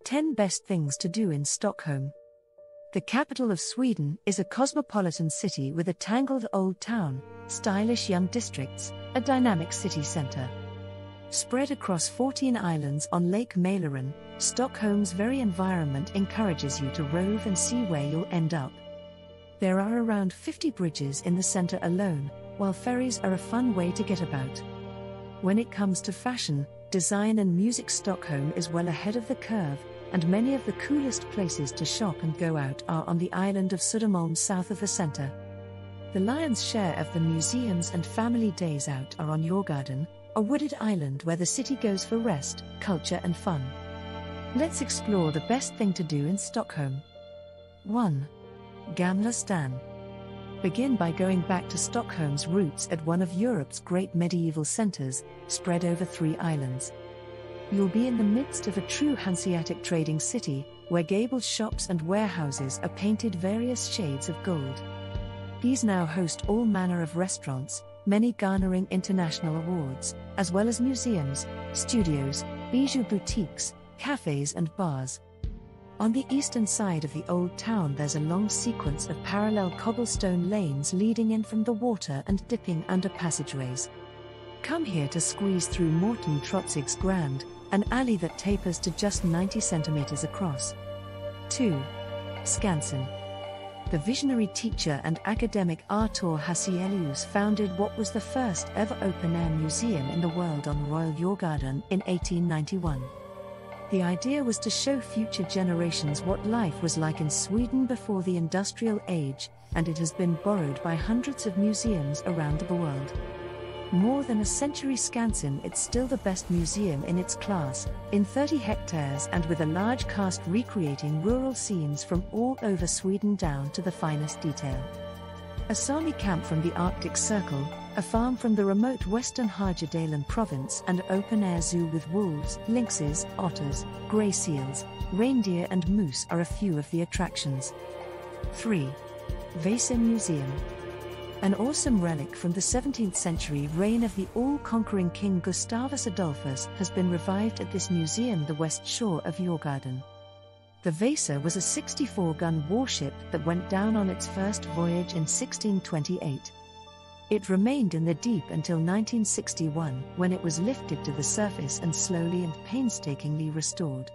10 Best Things to Do in Stockholm. The capital of Sweden is a cosmopolitan city with a tangled old town, stylish young districts, a dynamic city centre. Spread across 14 islands on Lake Mälaren, Stockholm's very environment encourages you to rove and see where you'll end up. There are around 50 bridges in the centre alone, while ferries are a fun way to get about. When it comes to fashion, design and music, Stockholm is well ahead of the curve, and many of the coolest places to shop and go out are on the island of Södermalm south of the centre. The lion's share of the museums and family days out are on Djurgården, a wooded island where the city goes for rest, culture and fun. Let's explore the best thing to do in Stockholm. 1. Gamla Stan. Begin by going back to Stockholm's roots at one of Europe's great medieval centres, spread over 3 islands. You'll be in the midst of a true Hanseatic trading city, where gabled shops and warehouses are painted various shades of gold. These now host all manner of restaurants, many garnering international awards, as well as museums, studios, bijou boutiques, cafes and bars. On the eastern side of the old town there's a long sequence of parallel cobblestone lanes leading in from the water and dipping under passageways. Come here to squeeze through Morten Trotzig's Grand, an alley that tapers to just 90 centimeters across. 2. Skansen. The visionary teacher and academic Artur Hazelius founded what was the first ever open-air museum in the world on Royal Djurgården in 1891. The idea was to show future generations what life was like in Sweden before the industrial age, and it has been borrowed by hundreds of museums around the world. More than a century, Skansen, it's still the best museum in its class, in 30 hectares and with a large cast recreating rural scenes from all over Sweden down to the finest detail. A Sami camp from the Arctic Circle, a farm from the remote western Härjedalen province, and open-air zoo with wolves, lynxes, otters, grey seals, reindeer and moose are a few of the attractions. 3. Vasa Museum. An awesome relic from the 17th century reign of the all-conquering King Gustavus Adolphus has been revived at this museum, the west shore of Djurgården. The Vasa was a 64-gun warship that went down on its first voyage in 1628. It remained in the deep until 1961, when it was lifted to the surface and slowly and painstakingly restored.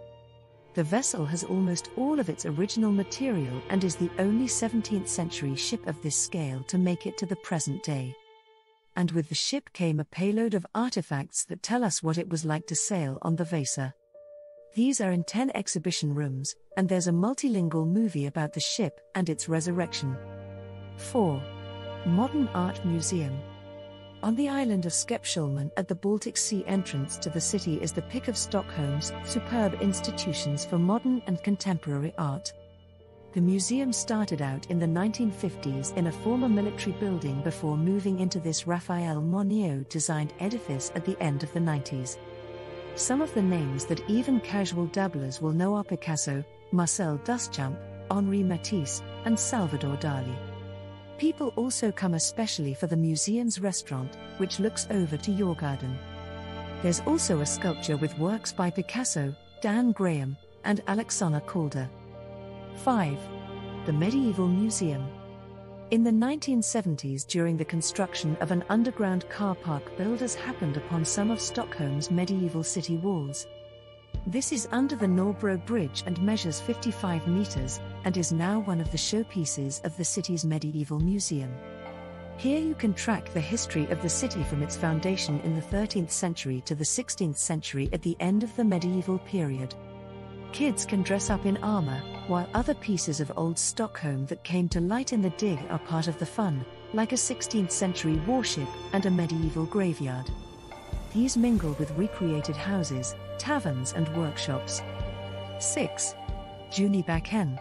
The vessel has almost all of its original material and is the only 17th century ship of this scale to make it to the present day. And with the ship came a payload of artifacts that tell us what it was like to sail on the Vasa. These are in 10 exhibition rooms, and there's a multilingual movie about the ship and its resurrection. 4. Modern Art Museum. On the island of Skeppsholmen at the Baltic Sea entrance to the city is the pick of Stockholm's superb institutions for modern and contemporary art. The museum started out in the 1950s in a former military building before moving into this Raphael Moneo-designed edifice at the end of the 90s. Some of the names that even casual dabblers will know are Picasso, Marcel Duchamp, Henri Matisse, and Salvador Dali. People also come especially for the museum's restaurant, which looks over to Djurgården. There's also a sculpture with works by Picasso, Dan Graham, and Alexander Calder. 5. The Medieval Museum. In the 1970s, during the construction of an underground car park, builders happened upon some of Stockholm's medieval city walls. This is under the Norrbro Bridge and measures 55 meters, and is now one of the showpieces of the city's medieval museum. Here you can track the history of the city from its foundation in the 13th century to the 16th century at the end of the medieval period. Kids can dress up in armor, while other pieces of old Stockholm that came to light in the dig are part of the fun, like a 16th century warship and a medieval graveyard. These mingle with recreated houses, taverns and workshops. 6. Junibacken.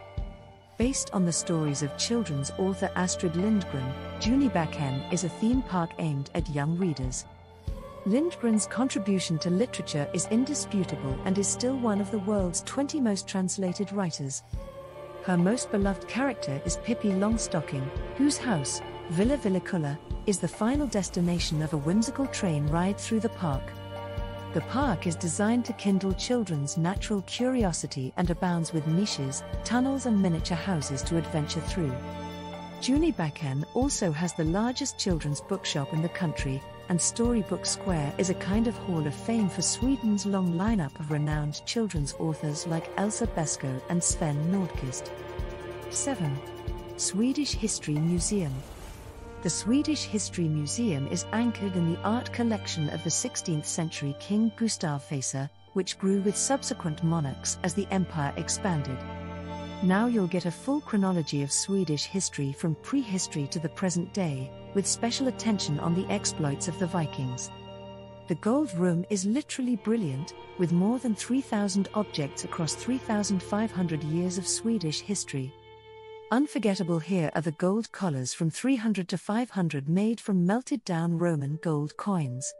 Based on the stories of children's author Astrid Lindgren, Junibacken is a theme park aimed at young readers. Lindgren's contribution to literature is indisputable and is still one of the world's 20 most translated writers. Her most beloved character is Pippi Longstocking, whose house, Villa Villakulla, is the final destination of a whimsical train ride through the park. The park is designed to kindle children's natural curiosity and abounds with niches, tunnels and miniature houses to adventure through. Beckham also has the largest children's bookshop in the country, and Storybook Square is a kind of hall of fame for Sweden's long lineup of renowned children's authors like Elsa Beskow and Sven Nordqvist. 7. Swedish History Museum. The Swedish History Museum is anchored in the art collection of the 16th century King Gustav Vasa, which grew with subsequent monarchs as the empire expanded. Now you'll get a full chronology of Swedish history from prehistory to the present day, with special attention on the exploits of the Vikings. The Gold Room is literally brilliant, with more than 3,000 objects across 3,500 years of Swedish history. Unforgettable here are the gold collars from 300 to 500 made from melted down Roman gold coins.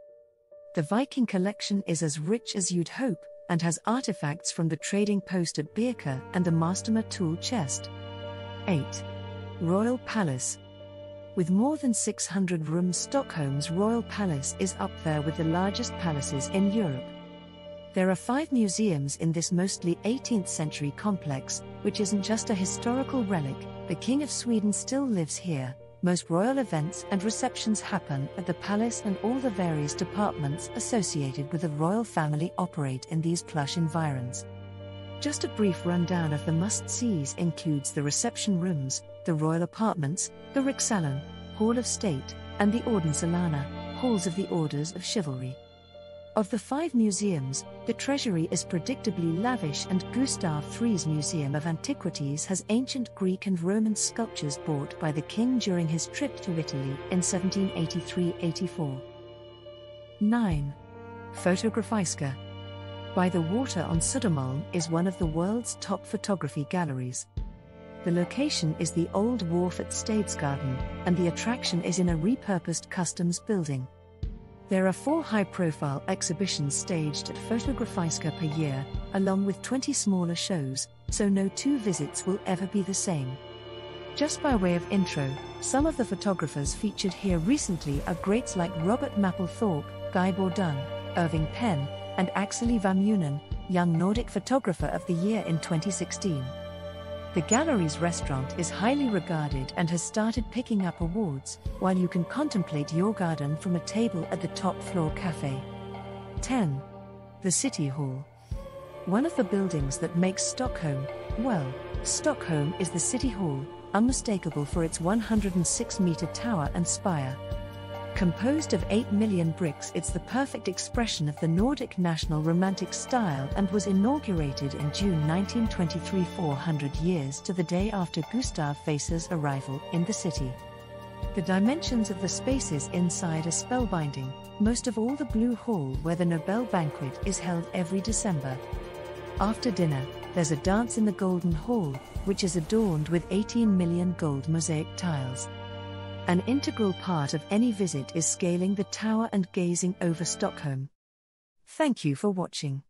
The Viking collection is as rich as you'd hope, and has artifacts from the trading post at Beckham and the Masterma tool chest. 8. Royal Palace. With more than 600 rooms, Stockholm's Royal Palace is up there with the largest palaces in Europe. There are 5 museums in this mostly 18th century complex, which isn't just a historical relic. The King of Sweden still lives here. Most royal events and receptions happen at the palace, and all the various departments associated with the royal family operate in these plush environs. Just a brief rundown of the must-sees includes the reception rooms, the royal apartments, the Riksalen, Hall of State, and the Ordensalana, halls of the Orders of Chivalry. Of the 5 museums, the treasury is predictably lavish, and Gustav III's Museum of Antiquities has ancient Greek and Roman sculptures bought by the king during his trip to Italy in 1783-84. 9. Fotografiska. By the water on Södermalm is one of the world's top photography galleries. The location is the old wharf at Stadsgarden, and the attraction is in a repurposed customs building. There are 4 high-profile exhibitions staged at Fotografiska per year, along with 20 smaller shows, so no 2 visits will ever be the same. Just by way of intro, some of the photographers featured here recently are greats like Robert Mapplethorpe, Guy Bourdin, Irving Penn, and Axel Vamunen, Young Nordic Photographer of the Year in 2016. The gallery's restaurant is highly regarded and has started picking up awards, while you can contemplate your garden from a table at the top-floor cafe. 10. The City Hall. One of the buildings that makes Stockholm, well, Stockholm is the City Hall, unmistakable for its 106-meter tower and spire. Composed of 8 million bricks, it's the perfect expression of the Nordic national romantic style and was inaugurated in June 1923, 400 years to the day after Gustav Vasa's arrival in the city. The dimensions of the spaces inside are spellbinding, most of all the Blue Hall, where the Nobel banquet is held every December. After dinner, there's a dance in the Golden Hall, which is adorned with 18 million gold mosaic tiles. An integral part of any visit is scaling the tower and gazing over Stockholm. Thank you for watching.